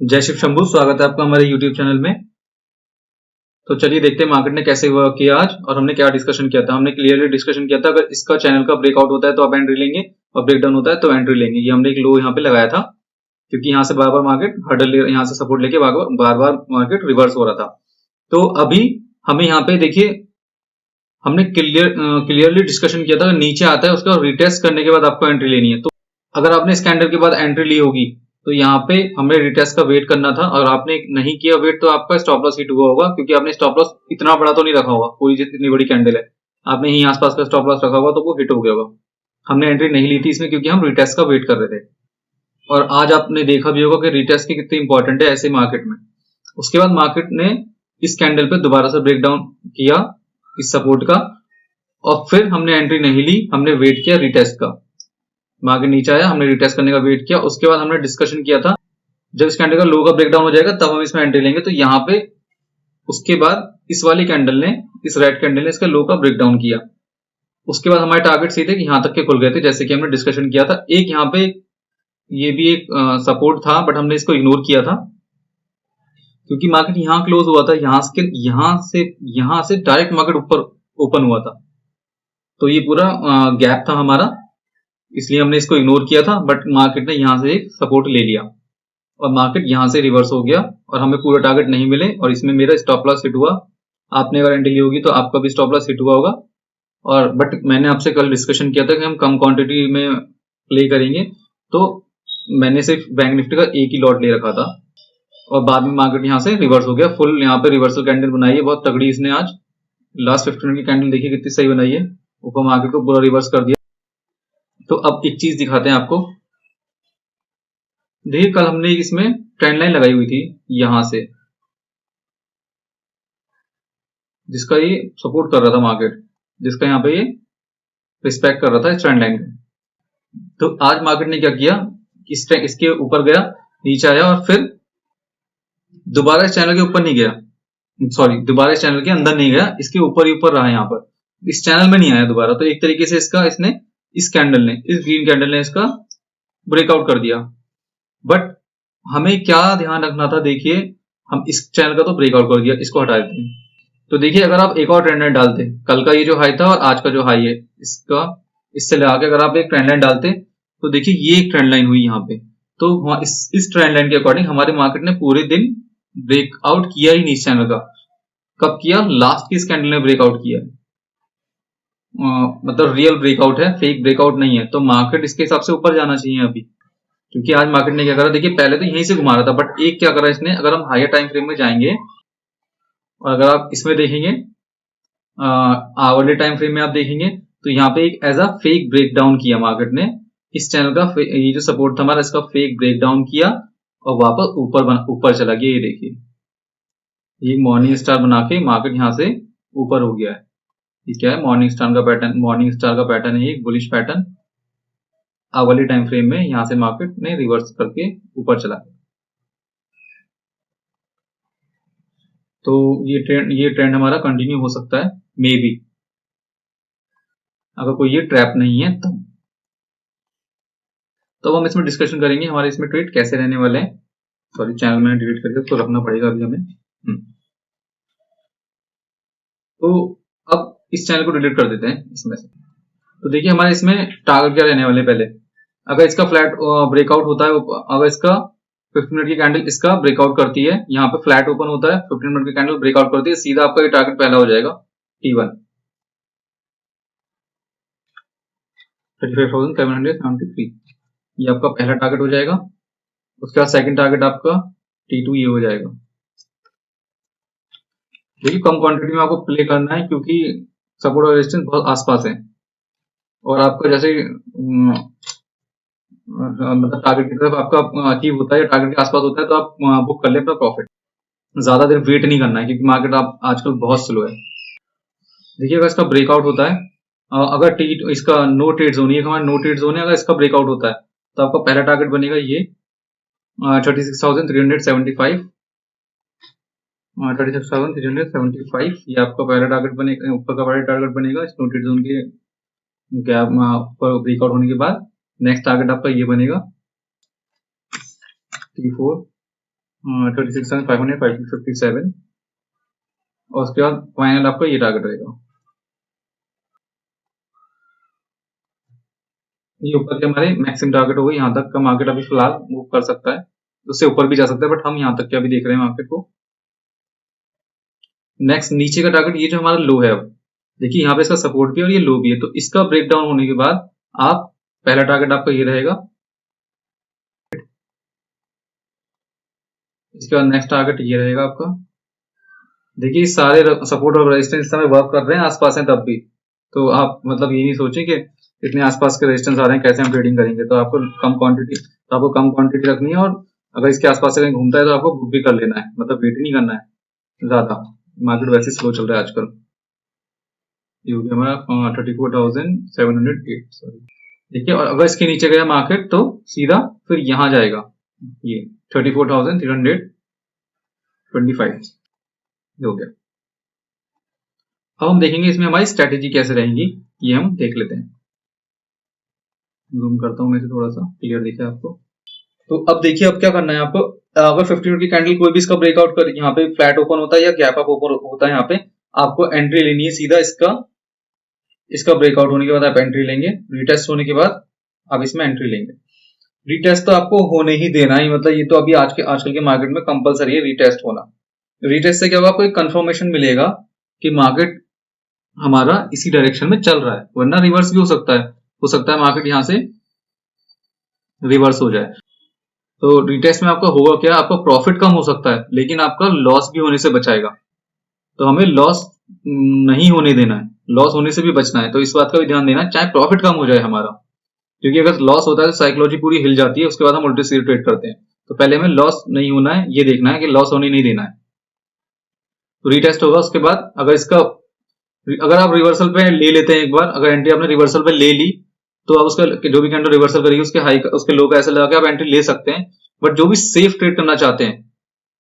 जय शिव शंभू, स्वागत है आपका हमारे यूट्यूब चैनल में। तो चलिए देखते हैं मार्केट ने कैसे वर्क किया आज और हमने क्या डिस्कशन किया था। हमने क्लियरली डिस्कशन किया था अगर इसका चैनल का ब्रेकआउट होता है तो आप एंट्री लेंगे और ब्रेकडाउन होता है तो एंट्री लेंगे। ये हमने एक लो यहाँ पे लगाया था क्योंकि यहाँ से बार बार मार्केट हर्डल यहाँ से सपोर्ट लेके बार बार मार्केट रिवर्स हो रहा था। तो अभी हमें यहाँ पे देखिए हमने क्लियरली डिस्कशन किया था नीचे आता है उसके बाद रिटेस्ट करने के बाद आपको एंट्री लेनी है। तो अगर आपने इस कैंडल के बाद एंट्री ली होगी तो यहाँ पे हमने रिटेस्ट का वेट करना था और आपने नहीं किया वेट तो आपका स्टॉप लॉस हिट हुआ होगा क्योंकि आपने स्टॉप लॉस इतना बड़ा तो नहीं रखा होगा, पूरी जितनी बड़ी कैंडल है आपने यही आसपास का स्टॉप लॉस रखा होगा तो वो हिट हो गया होगा। हमने एंट्री नहीं ली थी इसमें क्योंकि हम रिटेस्ट का वेट कर रहे थे और आज आपने देखा भी होगा कि रिटेस्ट की कितनी इंपॉर्टेंट है ऐसे मार्केट में। उसके बाद मार्केट ने इस कैंडल पे दोबारा से ब्रेकडाउन किया इस सपोर्ट का और फिर हमने एंट्री नहीं ली, हमने वेट किया रिटेस्ट का। मार्केट नीचे आया, हमने रिटेस्ट करने का वेट किया। उसके बाद हमने डिस्कशन किया था जब इस कैंडल का लो का ब्रेकडाउन हो जाएगा तब हम इसमें एंट्री लेंगे। तो यहाँ पे उसके बाद इस वाली कैंडल ने, इस रेड कैंडल ने इसका लो का ब्रेकडाउन किया। उसके बाद हमारे टारगेट सीधे यहाँ तक के खुल गए थे जैसे कि हमने डिस्कशन किया था। एक यहाँ पे ये भी एक सपोर्ट था बट हमने इसको इग्नोर किया था क्योंकि मार्केट यहाँ क्लोज हुआ था, यहाँ से डायरेक्ट मार्केट ऊपर ओपन हुआ था तो ये पूरा गैप था हमारा, इसलिए हमने इसको इग्नोर किया था। बट मार्केट ने यहाँ से एक सपोर्ट ले लिया और मार्केट यहाँ से रिवर्स हो गया और हमें पूरा टारगेट नहीं मिले और इसमें मेरा स्टॉप लॉस हिट हुआ। आपने अगर एंट्री ली होगी तो आपका भी स्टॉप लॉस हिट हुआ होगा। और बट मैंने आपसे कल डिस्कशन किया था कि हम कम क्वांटिटी में प्ले करेंगे तो मैंने सिर्फ बैंक निफ्टी का एक ही लॉट ले रखा था और बाद में मार्केट यहाँ से रिवर्स हो गया। फुल यहाँ पे रिवर्सल कैंडल बनाई है बहुत तगड़ी इसने आज। लास्ट 15 मिनट की कैंडल देखिए कितनी सही बनाई है, ऊपर मार्केट को पूरा रिवर्स कर दिया। तो अब एक चीज दिखाते हैं आपको। देखिए कल हमने इसमें ट्रेंड लाइन लगाई हुई थी यहां से जिसका ये सपोर्ट कर रहा था मार्केट, जिसका यहाँ पे ये रिस्पेक्ट कर रहा था इस ट्रेंड लाइन का। तो आज मार्केट ने क्या किया, इसके ऊपर गया, नीचे आया और फिर दोबारा इस चैनल के ऊपर नहीं गया, सॉरी दोबारा इस चैनल के अंदर नहीं गया, इसके ऊपर ही ऊपर रहा यहाँ पर, इस चैनल में नहीं आया दोबारा। तो एक तरीके से इसका इसने इस कैंडल ने, इस ग्रीन कैंडल ने इसका ब्रेकआउट कर दिया। बट हमें क्या ध्यान रखना था, देखिए हम इस चैनल का तो ब्रेकआउट कर दिया, इसको हटा देते हैं। तो देखिए अगर आप एक और ट्रेंड लाइन डालते, कल का ये जो हाई था और आज का जो हाई है इसका, इससे लगा के अगर आप एक ट्रेंड लाइन डालते तो देखिए ये एक ट्रेंड लाइन हुई यहाँ पे। तो इस ट्रेंड लाइन के अकॉर्डिंग हमारे मार्केट ने पूरे दिन ब्रेकआउट किया ही नहीं इस चैनल का। कब किया, लास्ट की इस कैंडल ने ब्रेकआउट किया। मतलब रियल ब्रेकआउट है, फेक ब्रेकआउट नहीं है। तो मार्केट इसके हिसाब से ऊपर जाना चाहिए अभी, क्योंकि आज मार्केट ने क्या करा, देखिए पहले तो यहीं से घुमा रहा था बट एक क्या करा इसने, अगर हम हायर टाइम फ्रेम में जाएंगे और अगर आप इसमें देखेंगे आवरली टाइम फ्रेम में आप देखेंगे तो यहाँ पे एक एज अ फेक ब्रेकडाउन किया मार्केट ने इस चैनल का। ये जो सपोर्ट था हमारा इसका फेक ब्रेकडाउन किया और वापस ऊपर चला गया। ये देखिए ये मॉर्निंग स्टार बना के मार्केट यहाँ से ऊपर हो गया है। ये क्या है, मॉर्निंग स्टार का पैटर्न, मॉर्निंग स्टार का पैटर्न है, एक bullish pattern. Hourly time frame में यहाँ से मार्केट ने रिवर्स करके ऊपर चला गया। तो ये ट्रेंड हमारा कंटिन्यू हो सकता है मे बी, अगर कोई ये ट्रैप नहीं है तो हम इसमें डिस्कशन करेंगे हमारे इसमें ट्रेड कैसे रहने वाले हैं। सॉरी चैनल मैंने डिलीट करके उसको रखना पड़ेगा अभी हमें। तो अब इस चैनल को डिलीट कर देते हैं इसमें से। तो देखिए हमारे इसमें टारगेट क्या रहने वाले, पहले अगर इसका फ्लैट ब्रेकआउट होता है, अगर इसका 15 मिनट की कैंडल इसका ब्रेकआउट करती है, यहाँ पे फ्लैट ओपन होता है, 15 मिनट की कैंडल ब्रेकआउट करती है, सीधा आपका ये टारगेट पहला हो जाएगा T1 35,773, ये आपका पहला टारगेट हो जाएगा। उसके बाद सेकंड टारगेट आपका T2 ये हो जाएगा। देखिए कम क्वांटिटी में आपको प्ले करना है क्योंकि सपोर्ट और रेजिस्टेंस बहुत आसपास है और आपका जैसे मतलब टारगेट की तरफ आपका अचीव होता है, टारगेट के आसपास होता है तो आप बुक कर ले अपना प्रॉफिट। ज्यादा देर वेट नहीं करना है क्योंकि मार्केट आप आजकल बहुत स्लो है। देखिए अगर इसका ब्रेकआउट होता है, अगर इसका नो ट्रेड जोन, ये हमारा नो ट्रेड जोन है, अगर इसका ब्रेकआउट होता है तो आपका पहला टारगेट बनेगा ये 36,375, 36,375 ये आपका पहला टारगेट बनेगा, ऊपर का पहला टारगेट बनेगा इस नो ट्रेड जोन के गैप पर ब्रेकआउट होने के बाद। नेक्स्ट टारगेट आपका ये बनेगा T4, 36,500, 557 और उसके बाद फाइनल आपका ये टारगेट रहेगा। ये ऊपर के हमारे मैक्सिमम टारगेट हो गए। यहाँ तक का मार्केट अभी फिलहाल मूव कर सकता है, उससे ऊपर भी जा सकता है, बट हम यहाँ तक के अभी देख रहे हैं मार्केट को। नेक्स्ट नीचे का टारगेट, ये जो हमारा लो है, अब देखिए यहाँ पे इसका सपोर्ट भी है और ये लो भी है, तो इसका ब्रेकडाउन होने के बाद आप पहला टारगेट आपका ये रहेगा। इसके बाद नेक्स्ट टारगेट ये रहेगा आपका। देखिए सारे सपोर्ट और रेजिस्टेंस इस समय वर्क कर रहे हैं, आसपास हैं तब भी, तो आप मतलब ये नहीं सोचें कि इतने आसपास के रेजिस्टेंस आ रहे हैं कैसे हम ट्रेडिंग करेंगे। तो आपको कम क्वांटिटी रखनी है, और अगर इसके आसपास से कहीं घूमता है तो आपको बुक भी कर लेना है, मतलब वेट ही नहीं करना है ज्यादा। मार्केट वैसे स्लो चल रहा है आजकल। ये हो गया हमारा 34,708, सॉरी। देखिए, और अगर इसके नीचे गया मार्केट तो सीधा फिर यहाँ जाएगा, ये 34,325 हो गया। अब हम देखेंगे इसमें हमारी स्ट्रेटेजी कैसे रहेंगी, ये हम देख लेते हैं। जूम करता हूं मैं इसे, थोड़ा सा क्लियर दिखे आपको। तो अब देखिए अब क्या करना है आपको। अगर 50 मिनट की कैंडल कोई भी इसका ब्रेकआउट कर, यहाँ पे फ्लैट ओपन होता है या गैप अप ओपन होता है, यहाँ पे आपको एंट्री लेनी है सीधा। इसका ब्रेकआउट होने के बाद आप एंट्री लेंगे, रिटेस्ट होने के बाद आप इसमें एंट्री लेंगे। रिटेस्ट तो आपको होने ही देना ही, मतलब ये तो अभी आजकल के मार्केट में कंपलसरी है रिटेस्ट होना। रिटेस्ट से क्या होगा, आपको एक कंफर्मेशन मिलेगा कि मार्केट हमारा इसी डायरेक्शन में चल रहा है, वरना रिवर्स भी हो सकता है मार्केट यहां से रिवर्स हो जाए। तो रिटेस्ट में आपका होगा क्या, आपका प्रॉफिट कम हो सकता है लेकिन आपका लॉस भी होने से बचाएगा। तो हमें लॉस नहीं होने देना है, लॉस होने से भी बचना है, तो इस बात का भी ध्यान देना है, चाहे प्रॉफिट कम हो जाए हमारा। क्योंकि अगर लॉस होता है तो साइकोलॉजी पूरी हिल जाती है, उसके बाद हम उल्टे सीधे ट्रेड करते हैं। तो पहले हमें लॉस नहीं होना है, ये देखना है कि लॉस होने नहीं देना है। तो रिटेस्ट होगा, उसके बाद अगर आप रिवर्सल पे ले लेते हैं एक बार, अगर एंट्री आपने रिवर्सल पे ले ली तो आप उसका जो भी कैंडल रिवर्सल करेगी उसके लो का ऐसे लगा के आप एंट्री ले सकते हैं। बट जो भी सेफ ट्रेड करना चाहते हैं,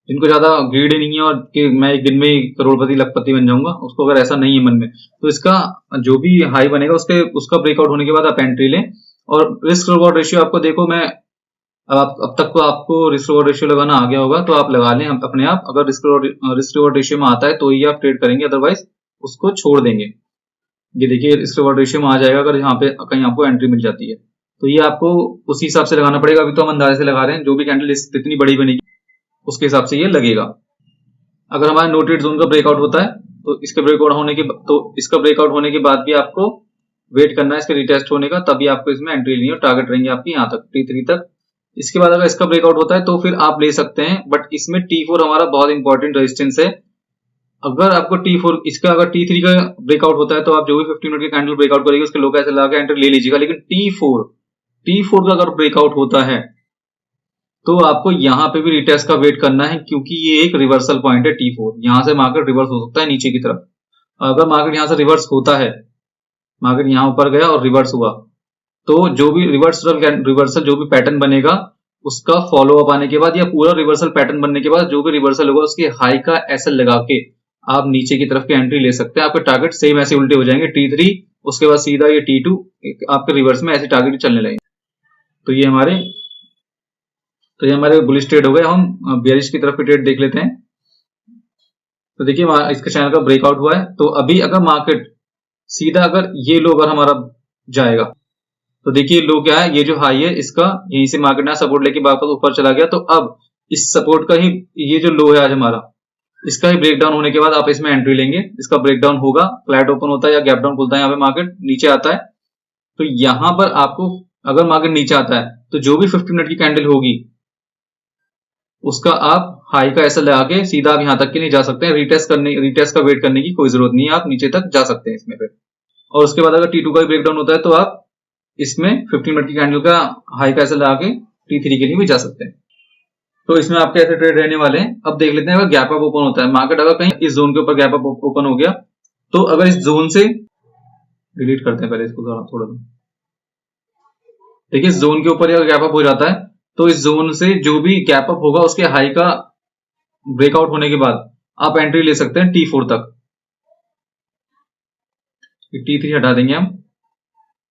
जिनको ज्यादा ग्रीड नहीं है और कि मैं एक दिन में ही करोड़पति लखपति बन जाऊंगा, उसको अगर ऐसा नहीं है मन में, तो इसका जो भी हाई बनेगा उसका ब्रेकआउट होने के बाद आप एंट्री लें। और रिस्क रिवॉर्ड रेशियो आपको देखो, मैं अब तक तो आपको रिस्क रिवॉर्ड रेशियो लगाना आ गया होगा, तो आप लगा लें अपने आप। अगर रिस्क रिवॉर्ड रेशियो में आता है तो ही आप ट्रेड करेंगे, अदरवाइज उसको छोड़ देंगे। ये देखिए रिस्क रिवॉर्ड रेशियो में आ जाएगा अगर यहाँ पे कहीं आपको एंट्री मिल जाती है, तो ये आपको उसी हिसाब से लगाना पड़ेगा। अभी तो हम अंदाजे से लगा रहे हैं, जो भी कैंडल जितनी बड़ी बनेगी उसके हिसाब से ये लगेगा। अगर हमारा नो ट्रेड जोन का ब्रेकआउट होता है तो इसका ब्रेकआउट होने के बाद भी आपको वेट करना है इसके रिटेस्ट होने का, तभी आपको इसमें एंट्री लेनी है। टारगेट रहेंगे आपकी यहाँ तक T3 तक। इसके बाद अगर इसका ब्रेकआउट होता है तो फिर आप ले सकते हैं, बट इसमें T4 हमारा बहुत इंपॉर्टेंट रेजिस्टेंस है। अगर आपको अगर T3 का ब्रेकआउट होता है तो आप जो भी 50 मिनट की कैंडल ब्रेकआउट करेगी उसके लो ऐसे लगा के एंट्री ले लीजिएगा। लेकिन T4 का अगर ब्रेकआउट होता है तो आपको यहाँ पे भी रिटेस्ट का वेट करना है, क्योंकि ये एक रिवर्सल पॉइंट है T4। यहां से मार्केट रिवर्स हो सकता है नीचे की तरफ। अगर मार्केट यहां से रिवर्स होता है, मार्केट यहां ऊपर गया और रिवर्स हुआ, तो जो भी रिवर्सल जो भी पैटर्न बनेगा उसका फॉलो अप आने के बाद या पूरा रिवर्सल पैटर्न बनने के बाद जो भी रिवर्सल होगा उसके हाई का एसएल लगा के आप नीचे की तरफ की एंट्री ले सकते हैं। आपके टारगेट सेम ऐसे उल्टे हो जाएंगे, T3 उसके बाद सीधा ये T2 आपके रिवर्स में ऐसे टारगेट चलने लगेंगे। तो ये हमारे बुलिश ट्रेड हो गए। हम बेरिश की तरफ की ट्रेड देख लेते हैं। तो देखिए इसके चैनल का ब्रेकआउट हुआ है, तो अभी अगर मार्केट सीधा अगर ये लो अगर हमारा जाएगा तो देखिए लो क्या है, ये जो हाई है इसका, यहीं से मार्केट ने सपोर्ट लेके वापस ऊपर चला गया। तो अब इस सपोर्ट का ही ये जो लो है आज हमारा, इसका ही ब्रेकडाउन होने के बाद आप इसमें एंट्री लेंगे। इसका ब्रेकडाउन होगा, फ्लैट ओपन होता है या गैप डाउन खुलता है, यहाँ पे मार्केट नीचे आता है। तो यहां पर आपको अगर मार्केट नीचे आता है तो जो भी 50 मिनट की कैंडल होगी उसका आप हाई का ऐसा लगा के सीधा आप यहां तक के नहीं जा सकते हैं। रिटेस्ट का वेट करने की कोई जरूरत नहीं है, आप नीचे तक जा सकते हैं इसमें फिर। और उसके बाद अगर T2 का भी ब्रेकडाउन होता है तो आप इसमें 50 मिनट की कैंडल का हाई का ऐसा लगा के T3 के लिए भी जा सकते हैं। तो इसमें आपके ऐसे ट्रेड रहने वाले हैं। अब देख लेते हैं अगर गैप अप ओपन होता है, मार्केट अगर कहीं इस जोन के ऊपर गैप अप ओपन हो गया, तो अगर इस जोन से डिलीट करते हैं पहले इसको थोड़ा देखिए, इस जोन के ऊपर अगर गैप अप हो जाता है तो इस जोन से जो भी गैप अप होगा उसके हाई का ब्रेकआउट होने के बाद आप एंट्री ले सकते हैं T4 तक। T3 हटा देंगे हम,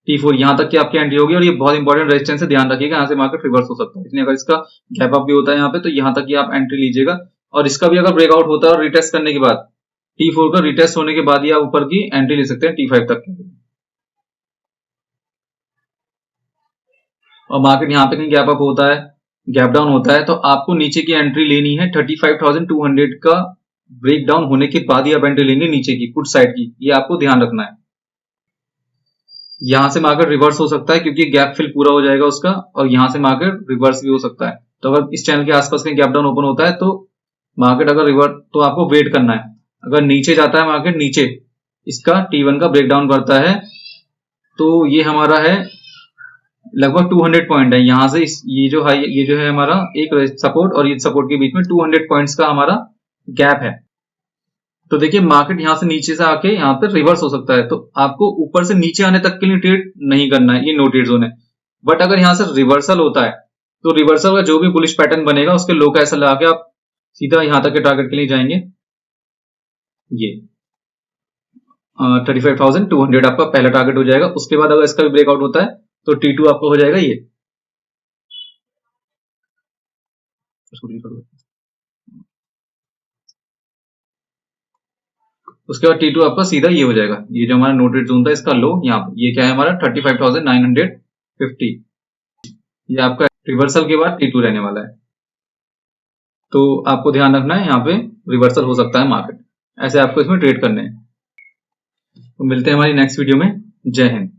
T4 यहाँ तक की आपकी एंट्री होगी और ये बहुत इंपॉर्टेंट रेजिस्टेंस है, ध्यान रखिएगा, यहाँ से मार्केट रिवर्स हो सकता है। इसलिए अगर इसका गैप अप भी होता है यहाँ पे तो यहाँ तक की आप एंट्री लीजिएगा, और इसका भी अगर ब्रेकआउट होता है और रिटेस्ट करने के बाद T4 का रिटेस्ट होने के बाद ही आप ऊपर की एंट्री ले सकते हैं T5 तक की। और मार्केट यहाँ पे कहीं गैप अप होता है, गैप डाउन होता है, तो आपको नीचे की एंट्री लेनी है 35,200 का ब्रेक डाउन होने के बाद ही आप एंट्री लेंगे नीचे की पुट साइड की, ये आपको ध्यान रखना है। यहां से मार्केट रिवर्स हो सकता है क्योंकि गैप फिल पूरा हो जाएगा उसका, और यहां से मार्केट रिवर्स भी हो सकता है। तो अगर इस चैनल के आसपास कहीं गैप डाउन ओपन होता है तो मार्केट अगर रिवर्स, तो आपको वेट करना है। अगर नीचे जाता है मार्केट, नीचे इसका T1 का ब्रेकडाउन करता है, तो ये हमारा है लगभग 200 पॉइंट है यहाँ से ये जो है हमारा एक सपोर्ट, और ये सपोर्ट के बीच में 200 पॉइंट्स का हमारा गैप है। तो देखिए मार्केट यहाँ से नीचे से आके यहाँ पे रिवर्स हो सकता है, तो आपको ऊपर से नीचे आने तक के लिए ट्रेड नहीं करना है, ये नो ट्रेड जोन है। बट अगर यहाँ से रिवर्सल होता है तो रिवर्सल का जो भी बुलिश पैटर्न बनेगा उसके लो का ऐसा लगा के आप सीधा यहाँ तक के टारगेट के लिए जाएंगे। ये 35,200 आपका पहला टारगेट हो जाएगा। उसके बाद अगर इसका भी ब्रेकआउट होता है तो T2 आपको हो जाएगा ये, उसके बाद T2 आपका सीधा ये हो जाएगा, ये जो हमारा नो ट्रेड जोन था इसका लो यहाँ पे, ये क्या है हमारा 35,950, ये आपका रिवर्सल के बाद T2 रहने वाला है। तो आपको ध्यान रखना है यहाँ पे रिवर्सल हो सकता है मार्केट, ऐसे आपको इसमें ट्रेड करने हैं। तो मिलते हैं हमारी नेक्स्ट वीडियो में। जय हिंद।